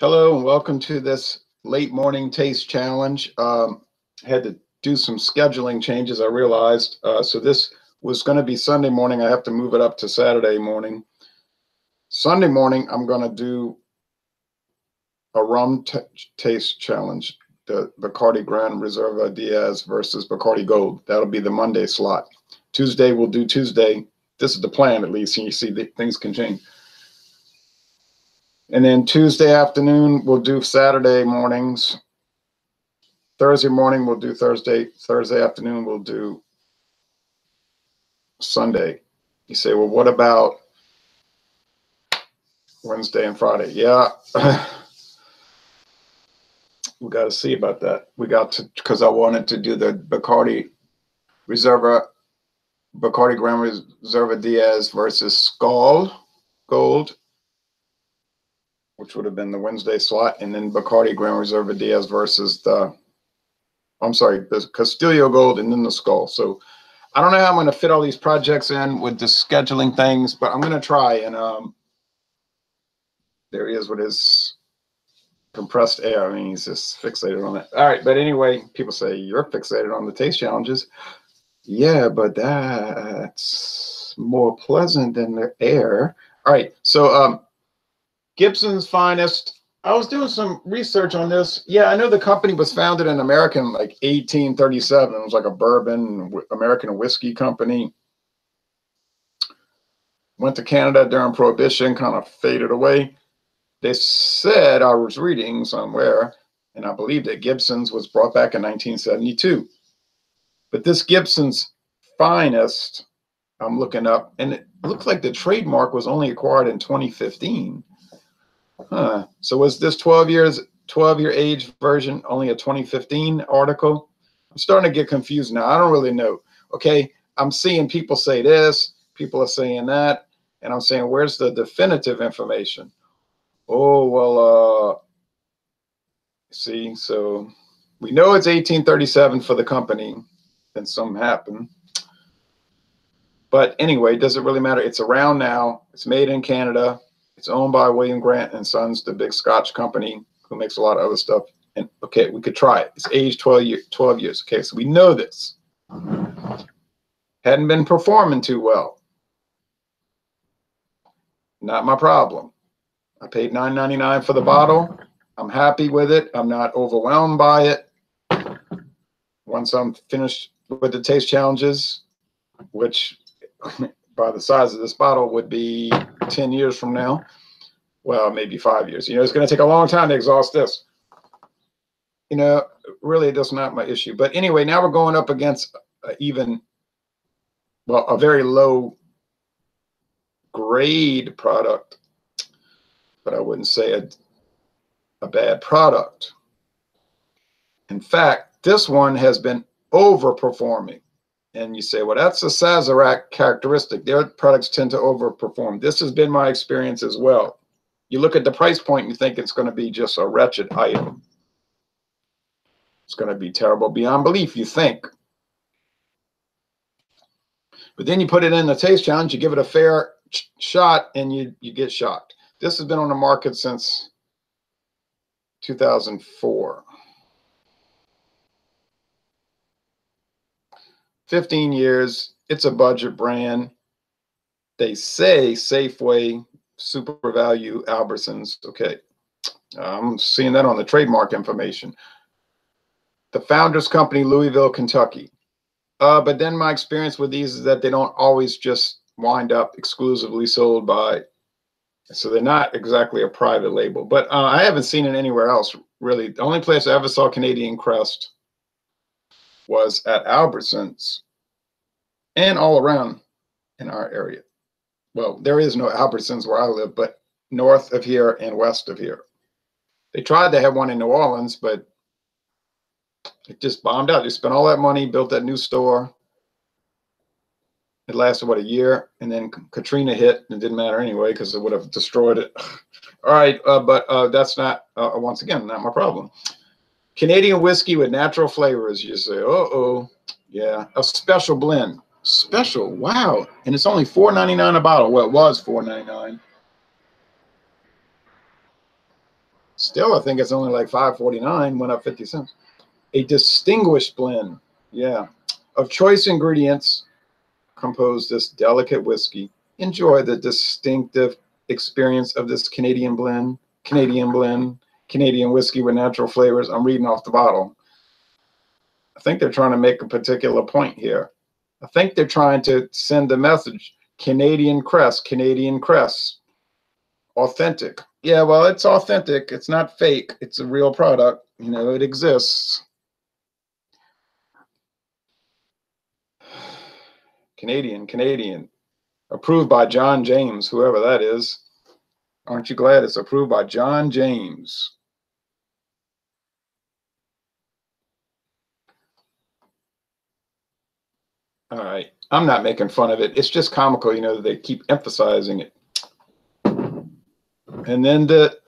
Hello and welcome to this late morning taste challenge. Had to do some scheduling changes, I realized. So this was going to be Sunday morning. I have to move it up to Saturday morning. Sunday morning, I'm going to do a rum taste challenge. The Bacardi Grand Reserva Diaz versus Bacardi Gold. That'll be the Monday slot. Tuesday, we'll do Tuesday. This is the plan, at least, and you see that things can change. And then Tuesday afternoon, we'll do Saturday mornings. Thursday morning, we'll do Thursday. Thursday afternoon, we'll do Sunday. You say, well, what about Wednesday and Friday? Yeah, we got to see about that. We got to, because I wanted to do the Bacardi Grand Reserva Diaz versus Skull Gold, which would have been the Wednesday slot, and then Bacardi Grand Reserva Diaz versus the Castillo Gold, and then the Skull. So I don't know how I'm going to fit all these projects in with the scheduling things, but I'm going to try. And there he is with his compressed air. I mean, he's just fixated on it. All right, but anyway, people say you're fixated on the taste challenges. Yeah, but that's more pleasant than the air. All right, so Gibson's Finest. I was doing some research on this. Yeah, I know the company was founded in America in like 1837. It was like a bourbon, American whiskey company. Went to Canada during Prohibition, kind of faded away. They said, I was reading somewhere, and I believe that Gibson's was brought back in 1972. But this Gibson's Finest, I'm looking up, and it looks like the trademark was only acquired in 2015. Huh. So was this 12-year age version only a 2015 article? I'm starting to get confused now. I don't really know. Okay, I'm seeing people say this, people are saying that, and I'm saying, where's the definitive information? Oh, well, see, so we know it's 1837 for the company, then something happened. But anyway, does it really matter? It's around now. It's made in Canada. It's owned by William Grant and Sons, the big Scotch company who makes a lot of other stuff. And okay, we could try it. It's aged 12 years. Okay, so we know this. Hadn't been performing too well. Not my problem. I paid $9.99 for the bottle. I'm happy with it. I'm not overwhelmed by it. Once I'm finished with the taste challenges, which by the size of this bottle would be 10 years from now. Well, maybe 5 years. You know, it's going to take a long time to exhaust this. You know, really, that's not my issue. But anyway, now we're going up against a very low grade product, but I wouldn't say a bad product. In fact, this one has been overperforming. And you say, well, that's a Sazerac characteristic. Their products tend to overperform. This has been my experience as well. You look at the price point and you think it's going to be just a wretched item. It's going to be terrible beyond belief, you think. But then you put it in the taste challenge, you give it a fair shot, and you get shocked. This has been on the market since 2004. 15 years. It's a budget brand. They say Safeway, Super Value, Albertsons. Okay. I'm seeing that on the trademark information. The founder's company, Louisville, Kentucky. But then my experience with these is that they don't always just wind up exclusively sold by, so they're not exactly a private label. But I haven't seen it anywhere else, really. The only place I ever saw Canadian Crest was at Albertsons and all around in our area. Well, there is no Albertsons where I live, but north of here and west of here. They tried to have one in New Orleans, but it just bombed out. They spent all that money, built that new store. It lasted, what, a year? And then Katrina hit, and it didn't matter anyway because it would have destroyed it. All right, but that's not, once again, not my problem. Canadian whiskey with natural flavors. You say, uh-oh, yeah, a special blend. Special, wow. And it's only $4.99 a bottle. Well, it was $4.99. Still, I think it's only like $5.49, went up 50 cents. A distinguished blend, yeah, of choice ingredients compose this delicate whiskey. Enjoy the distinctive experience of this Canadian blend, Canadian whiskey with natural flavors. I'm reading off the bottle. I think they're trying to make a particular point here. I think they're trying to send a message. Canadian Crest, authentic. Yeah, well, it's authentic. It's not fake. It's a real product. You know, it exists. Canadian. Approved by John James, whoever that is. Aren't you glad it's approved by John James? All right. I'm not making fun of it. It's just comical, you know, they keep emphasizing it. And then the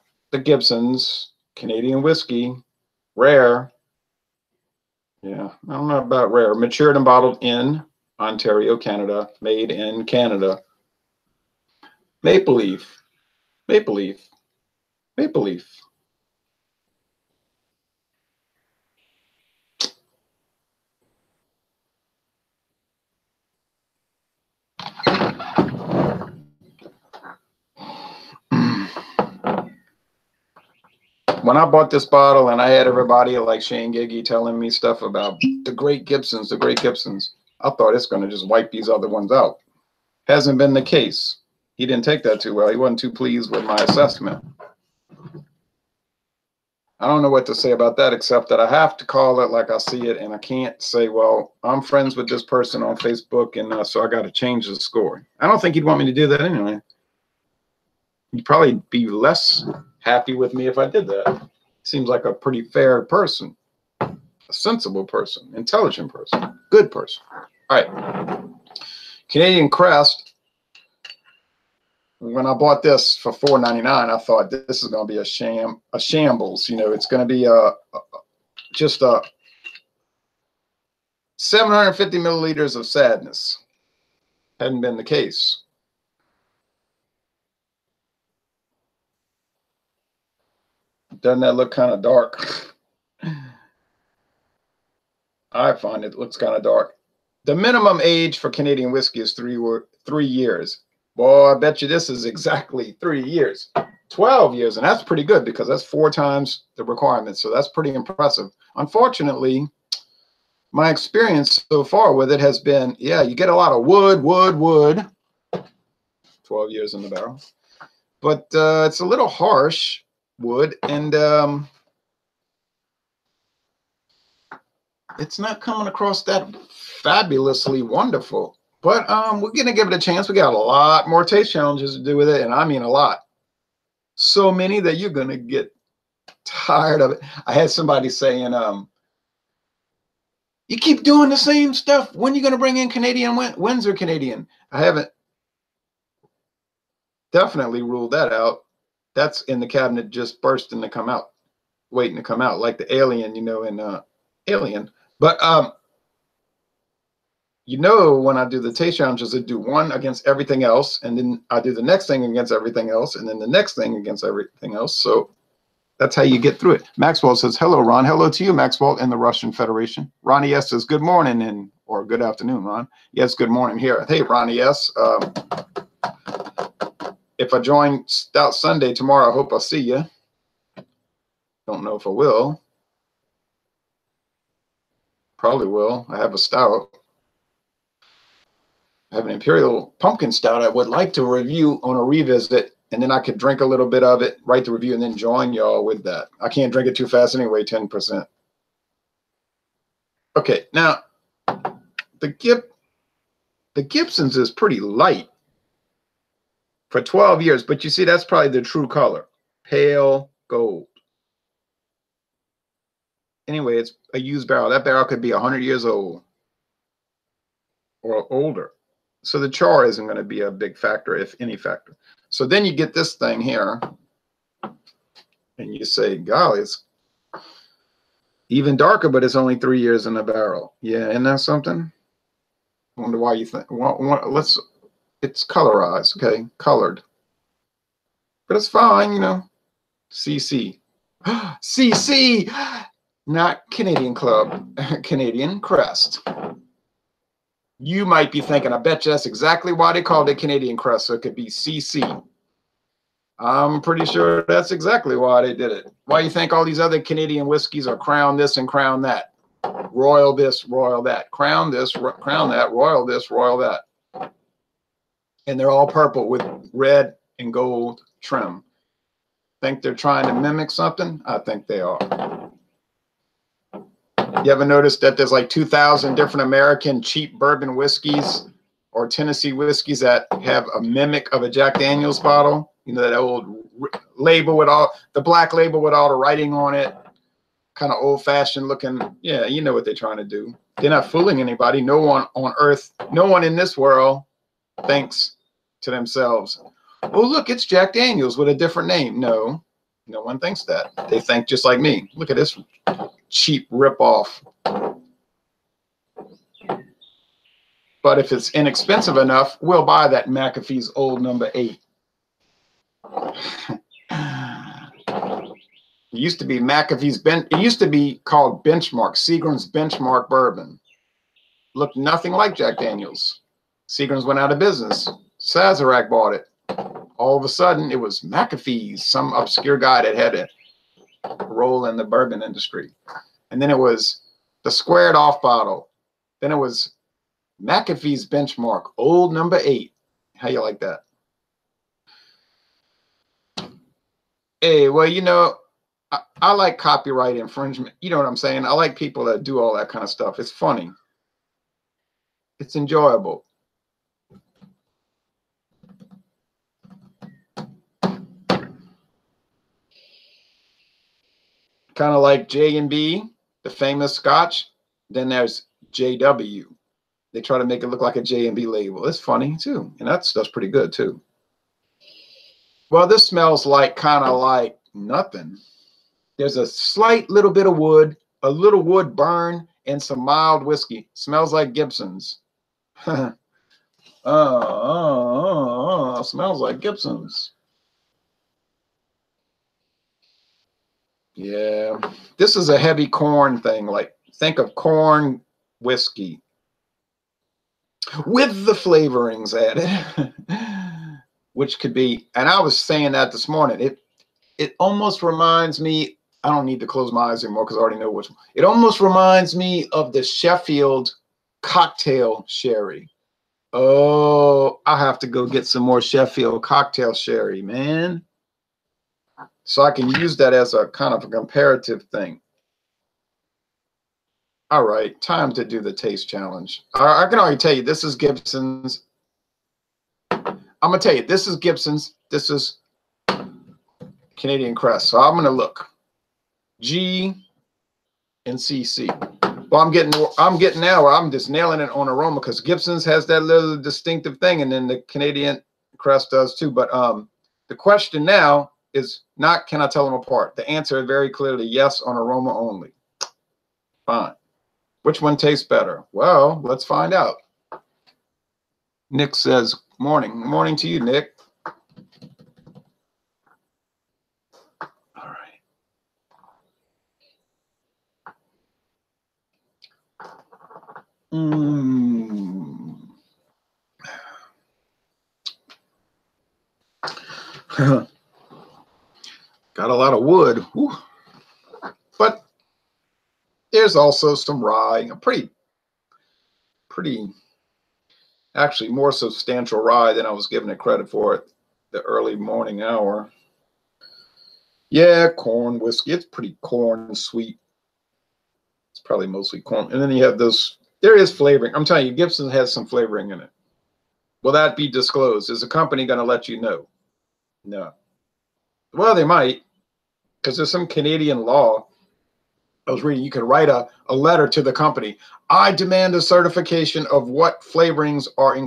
Gibson's, Canadian whiskey, rare. Yeah, I don't know about rare. Matured and bottled in Ontario, Canada. Made in Canada. Maple Leaf. Maple Leaf. Maple Leaf. When I bought this bottle and I had everybody like Shane Giggy telling me stuff about the great Gibsons, I thought it's going to just wipe these other ones out. Hasn't been the case. He didn't take that too well. He wasn't too pleased with my assessment. I don't know what to say about that, except that I have to call it like I see it, and I can't say, well, I'm friends with this person on Facebook, and so I got to change the score. I don't think he'd want me to do that anyway. He'd probably be less happy with me if I did that. Seems like a pretty fair person, a sensible person, intelligent person, good person. All right. Canadian Crest. When I bought this for $4.99, I thought this is going to be a shambles. You know, it's going to be just a 750 milliliters of sadness. Hadn't been the case. Doesn't that look kind of dark? I find it looks kind of dark. The minimum age for Canadian whiskey is 3 years. Boy, I bet you this is exactly 3 years. 12 years, and that's pretty good because that's 4 times the requirement. So that's pretty impressive. Unfortunately, my experience so far with it has been, yeah, you get a lot of wood. 12 years in the barrel. But it's a little harsh wood, and it's not coming across that fabulously wonderful. But we're going to give it a chance. We got a lot more taste challenges to do with it, and I mean a lot. So many that you're going to get tired of it. I had somebody saying, you keep doing the same stuff. When are you going to bring in Canadian? When's are Canadian? I haven't definitely ruled that out. That's in the cabinet just bursting to come out, waiting to come out, like the alien, you know, in Alien. But you know, when I do the taste challenges, I do one against everything else, and then I do the next thing against everything else, and then the next thing against everything else. So that's how you get through it. Maxwell says, hello, Ron. Hello to you, Maxwell, in the Russian Federation. Ronnie S. says, good morning, or good afternoon, Ron. Yes, good morning here. Hey, Ronnie S. If I join Stout Sunday tomorrow, I hope I'll see you. Don't know if I will. Probably will. I have a stout. I have an Imperial Pumpkin Stout I would like to review on a revisit, and then I could drink a little bit of it, write the review, and then join y'all with that. I can't drink it too fast anyway, 10%. Okay, now, the Gibson's is pretty light for 12 years, but you see, that's probably the true color. Pale gold. Anyway, it's a used barrel. That barrel could be 100 years old or older. So the char isn't going to be a big factor, if any factor. So then you get this thing here, and you say, golly, it's even darker, but it's only 3 years in the barrel. Yeah, isn't that something? I wonder why you think. It's colorized, okay, colored. But it's fine, you know. CC. CC, not Canadian Club, Canadian Crest. You might be thinking, I bet you that's exactly why they called it Canadian Crest, so it could be CC. I'm pretty sure that's exactly why they did it. Why you think all these other Canadian whiskeys are Crown this and Crown that? Royal this, Royal that. Crown this, Crown that, Royal this, Royal that. And they're all purple with red and gold trim. Think they're trying to mimic something? I think they are. You ever notice that there's like 2,000 different American cheap bourbon whiskeys or Tennessee whiskeys that have a mimic of a Jack Daniel's bottle? You know, that old label with all the black label with all the writing on it, kind of old-fashioned looking. Yeah, you know what they're trying to do. They're not fooling anybody. No one on earth, no one in this world thinks to themselves, oh, look, it's Jack Daniel's with a different name. No, no one thinks that. They think just like me. Look at this cheap ripoff. But if it's inexpensive enough, we'll buy that McAfee's Old Number 8. It used to be McAfee's it used to be called Benchmark, Seagram's Benchmark Bourbon. Looked nothing like Jack Daniel's. Seagram's went out of business. Sazerac bought it. All of a sudden, it was McAfee's, some obscure guy that had a role in the bourbon industry. And then it was the squared off bottle. Then it was McAfee's Benchmark, Old Number 8. How you like that? Hey, well, you know, I like copyright infringement. You know what I'm saying? I like people that do all that kind of stuff. It's funny. It's enjoyable. Kind of like J&B, the famous Scotch. Then there's JW. They try to make it look like a J&B label. It's funny too, and that stuff's pretty good too. Well, this smells like kind of like nothing. There's a slight little bit of wood, a little wood burn, and some mild whiskey. Smells like Gibson's. Smells like Gibson's. Yeah, this is a heavy corn thing. Like, think of corn whiskey with the flavorings added, which could be, and I was saying that this morning, it almost reminds me, I don't need to close my eyes anymore because I already know which one. It almost reminds me of the Sheffield cocktail sherry. Oh, I have to go get some more Sheffield cocktail sherry, man. So I can use that as a kind of a comparative thing. All right, time to do the taste challenge. I can already tell you, this is Gibson's. I'm going to tell you, this is Gibson's. This is Canadian Crest. So I'm going to look. G and CC. Well, I'm getting now where I'm just nailing it on aroma because Gibson's has that little distinctive thing, and then the Canadian Crest does too. But the question now is not can I tell them apart. The answer is very clearly yes on aroma only. Fine. Which one tastes better? Well, let's find out. Nick says, morning. Morning to you, Nick. All right. Got a lot of wood. Whew. But there's also some rye, a pretty, actually more substantial rye than I was giving it credit for at the early morning hour. Yeah, corn whiskey. It's pretty corn sweet. It's probably mostly corn. And then you have those, there is flavoring. I'm telling you, Gibson has some flavoring in it. Will that be disclosed? Is the company going to let you know? No. Well, they might, because there's some Canadian law. I was reading, you can write a letter to the company. I demand a certification of what flavorings are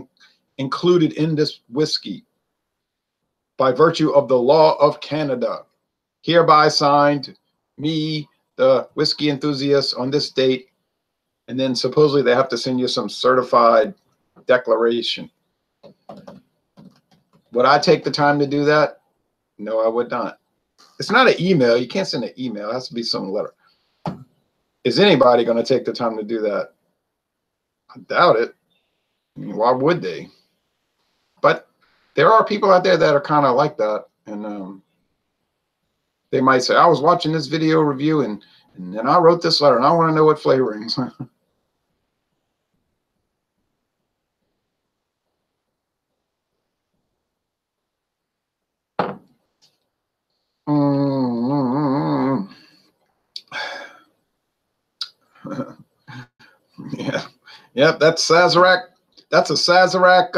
included in this whiskey by virtue of the law of Canada. Hereby signed, me, the whiskey enthusiast, on this date. And then supposedly they have to send you some certified declaration. Would I take the time to do that? No, I would not. It's not an email. You can't send an email. It has to be some letter. Is anybody going to take the time to do that? I doubt it. I mean, why would they? But there are people out there that are kind of like that. And they might say, I was watching this video review and then I wrote this letter and I want to know what flavorings. Yeah. Yep, that's Sazerac. That's a Sazerac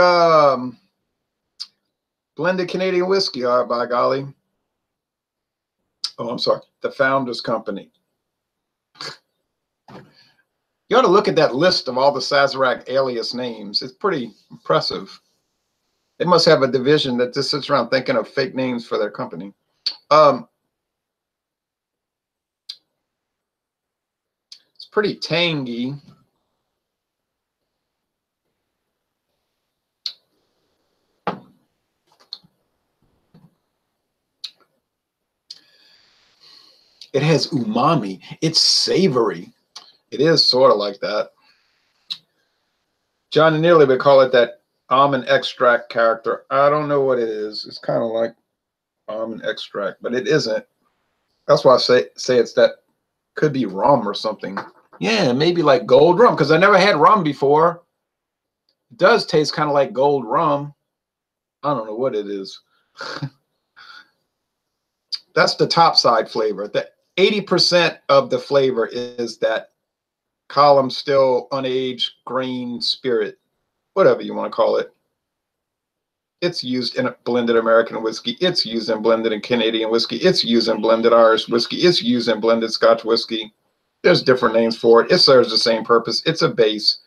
blended Canadian whiskey, all right, by golly. Oh, I'm sorry. The Founders Company. You ought to look at that list of all the Sazerac alias names. It's pretty impressive. They must have a division that just sits around thinking of fake names for their company. It's pretty tangy. It has umami. It's savory. It is sort of like that. John and Nearly would call it that almond extract character. I don't know what it is. It's kind of like almond extract, but it isn't. That's why I say it's that. Could be rum or something. Yeah, maybe like gold rum, because I never had rum before. It does taste kind of like gold rum. I don't know what it is. That's the top side flavor. The 80% of the flavor is that column still unaged grain spirit, whatever you want to call it. It's used in a blended American whiskey. It's used in blended and Canadian whiskey. It's used in blended Irish whiskey. It's used in blended Scotch whiskey. There's different names for it. It serves the same purpose. It's a base.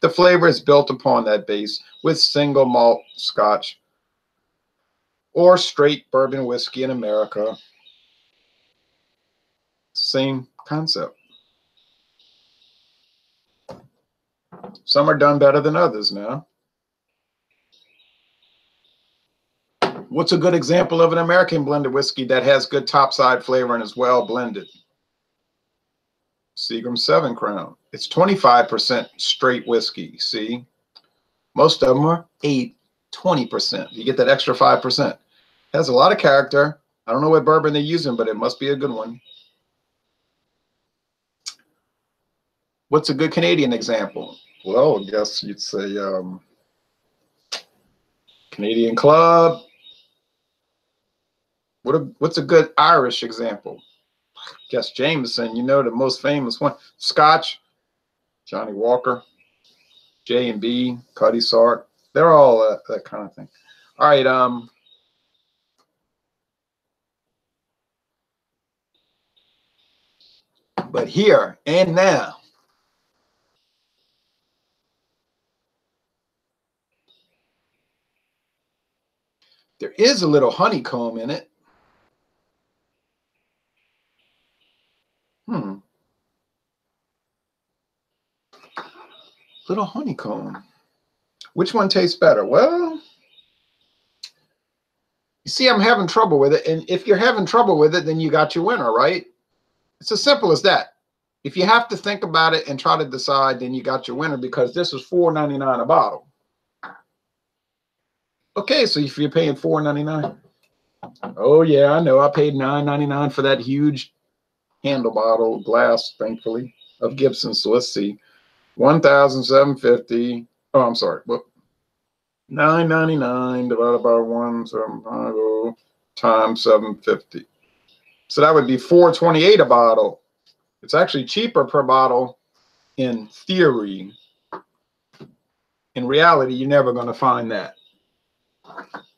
The flavor is built upon that base with single malt Scotch or straight bourbon whiskey in America. Same concept. Some are done better than others now. What's a good example of an American blended whiskey that has good topside flavor and is well blended? Seagram 7 Crown. It's 25% straight whiskey. See, most of them are 20%. You get that extra 5%. Has a lot of character. I don't know what bourbon they're using, but it must be a good one. What's a good Canadian example? Well, I guess you'd say Canadian Club. What's a good Irish example? I guess Jameson, you know, the most famous one. Scotch, Johnny Walker, J&B, Cuddy Sark. They're all that kind of thing. All right. But here and now, there is a little honeycomb in it. Little honeycomb. Which one tastes better? Well, you see, I'm having trouble with it. And if you're having trouble with it, then you got your winner, right? It's as simple as that. If you have to think about it and try to decide, then you got your winner, because this is $4.99 a bottle. Okay, so if you're paying $4.99, oh yeah, I know. I paid $9.99 for that huge handle bottle, glass, thankfully, of Gibson. So let's see, 1,750. Oh, I'm sorry. Well, $9.99 divided by 1,750 times 750. So that would be $4.28 a bottle. It's actually cheaper per bottle in theory. In reality, you're never going to find that.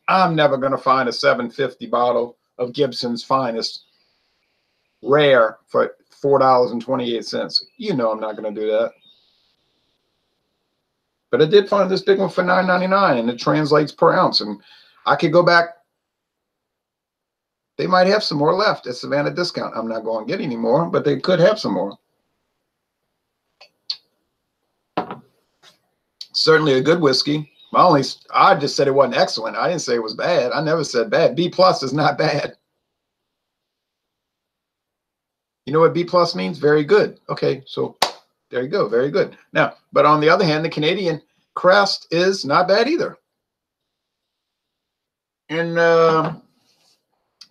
I'm never going to find a $7.50 bottle of Gibson's finest rare for $4.28. You know I'm not going to do that. But I did find this big one for $9.99, and it translates per ounce. And I could go back. They might have some more left at Savannah Discount. I'm not going to get any more, but they could have some more. Certainly a good whiskey. I just said it wasn't excellent. I didn't say it was bad. I never said bad. B+ is not bad. You know what B plus means? Very good. Okay, so there you go. Very good. Now, but on the other hand, the Canadian Crest is not bad either. And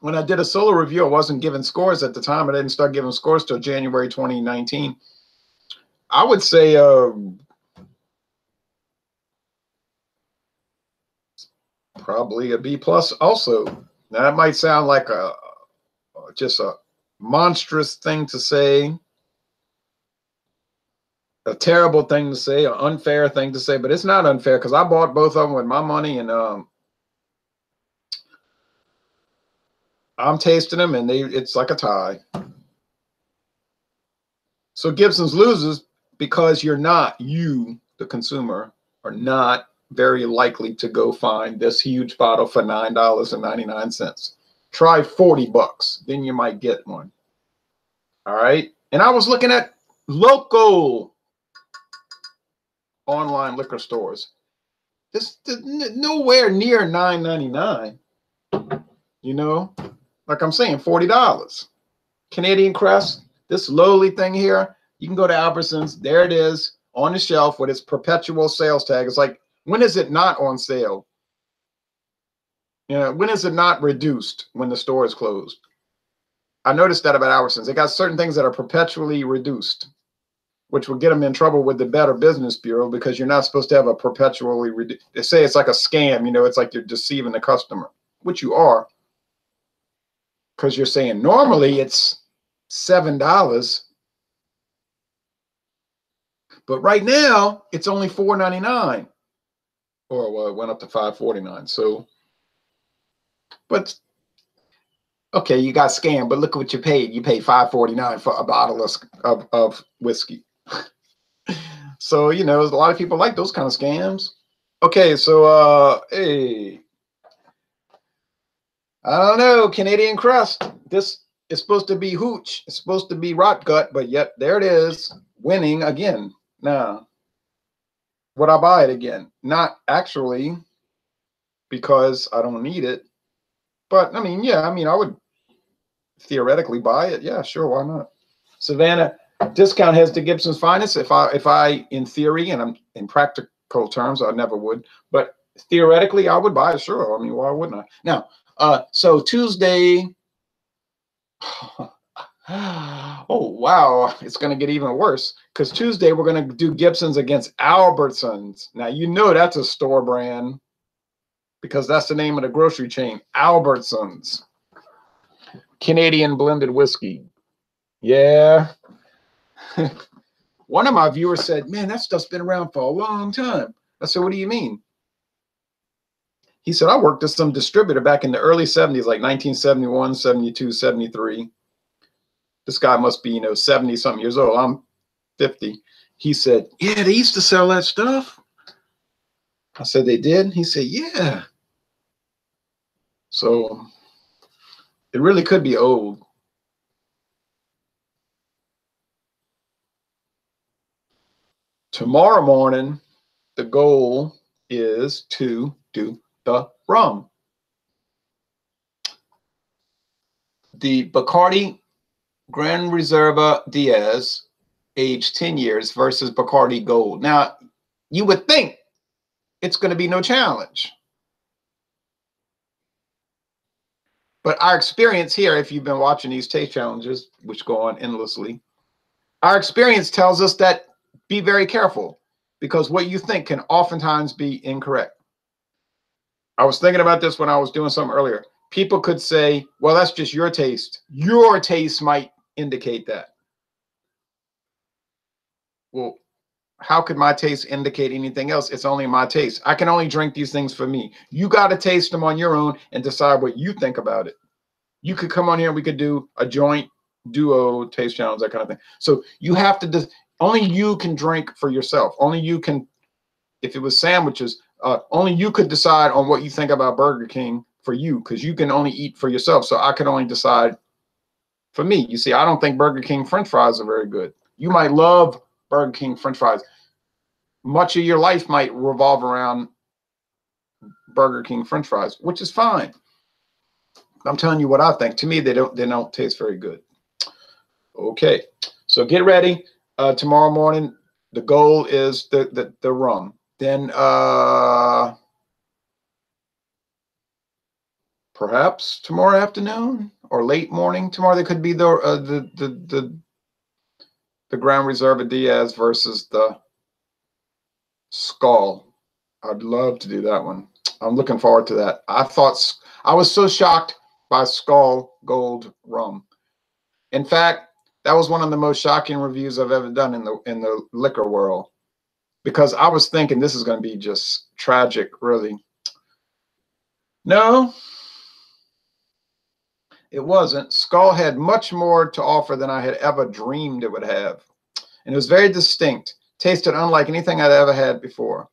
when I did a solo review, I wasn't giving scores at the time. I didn't start giving scores till January 2019. I would say probably a B plus also. Now, that might sound like just a monstrous thing to say, a terrible thing to say, an unfair thing to say, but it's not unfair because I bought both of them with my money, and I'm tasting them, and it's like a tie. So Gibson's loses because you, the consumer, are not very likely to go find this huge bottle for $9.99. Try 40 bucks, then you might get one. All right. And I was looking at local online liquor stores. This nowhere near $9.99. You know, like I'm saying, $40. Canadian Crest, this lowly thing here, you can go to Albertsons. There it is on the shelf with its perpetual sales tag. It's like, when is it not on sale? You know, when is it not reduced when the store is closed? I noticed that about Albertsons. They got certain things that are perpetually reduced, which will get them in trouble with the Better Business Bureau because you're not supposed to have a perpetually reduced. They say it's like a scam, you know, it's like you're deceiving the customer, which you are, because you're saying normally it's $7, but right now it's only $4.99, or well, it went up to $5.49. So, but okay, you got scammed, but look what you paid. You paid $5.49 for a bottle of whiskey. So, you know, a lot of people like those kind of scams. Okay, so hey, I don't know, Canadian Crest. This is supposed to be hooch. It's supposed to be rot gut, but yet there it is, winning again. Now, would I buy it again? Not actually, because I don't need it. But I mean, yeah, I mean, I would theoretically buy it. Yeah, sure, why not? Savannah discount has the Gibson's finest. If I in theory, and I'm in practical terms, I never would, but theoretically I would buy it, sure. I mean, why wouldn't I? Now, so Tuesday, oh wow, it's going to get even worse because Tuesday we're going to do Gibson's against Albertsons. Now, you know that's a store brand because that's the name of the grocery chain, Albertsons. Canadian blended whiskey. Yeah. One of my viewers said, man, that stuff's been around for a long time. I said, what do you mean? He said, I worked at some distributor back in the early 70s, like 1971, 72, 73. This guy must be, you know, 70 something years old. I'm 50. He said, yeah, they used to sell that stuff. I said, they did? He said, yeah. So it really could be old. Tomorrow morning, the goal is to do the rum. The Bacardi Gran Reserva Diaz, aged 10 years, versus Bacardi Gold. Now, you would think it's going to be no challenge. But our experience here, if you've been watching these taste challenges, which go on endlessly, our experience tells us that be very careful because what you think can oftentimes be incorrect. I was thinking about this when I was doing something earlier. People could say, well, that's just your taste. Your taste might indicate that. Well, how could my taste indicate anything else? It's only my taste. I can only drink these things for me. You got to taste them on your own and decide what you think about it. You could come on here and we could do a joint duo taste challenge, that kind of thing. So you have to, only you can drink for yourself. Only you can, if it was sandwiches, only you could decide on what you think about Burger King for you, because you can only eat for yourself. So I can only decide for me. You see, I don't think Burger King French fries are very good. You might love Burger King French fries. Much of your life might revolve around Burger King French fries, which is fine. I'm telling you what I think. To me, they don't taste very good. Okay, so get ready. Tomorrow morning, the goal is the rum. Then perhaps tomorrow afternoon or late morning tomorrow, there could be the Ground Reserva Diaz versus the Skull. I'd love to do that one. I'm looking forward to that. I was so shocked by Skull Gold rum. In fact, that was one of the most shocking reviews I've ever done in the liquor world, because I was thinking this is going to be just tragic, really. No, it wasn't. Skull had much more to offer than I had ever dreamed it would have. And it was very distinct, tasted unlike anything I'd ever had before.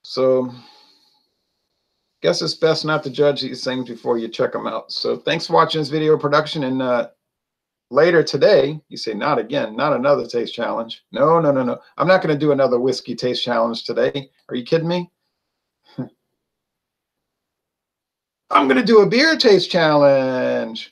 So guess it's best not to judge these things before you check them out. So thanks for watching this video production. And later today, you say, not again, not another taste challenge. No, no, no, no. I'm not going to do another whiskey taste challenge today. Are you kidding me? I'm going to do a beer taste challenge.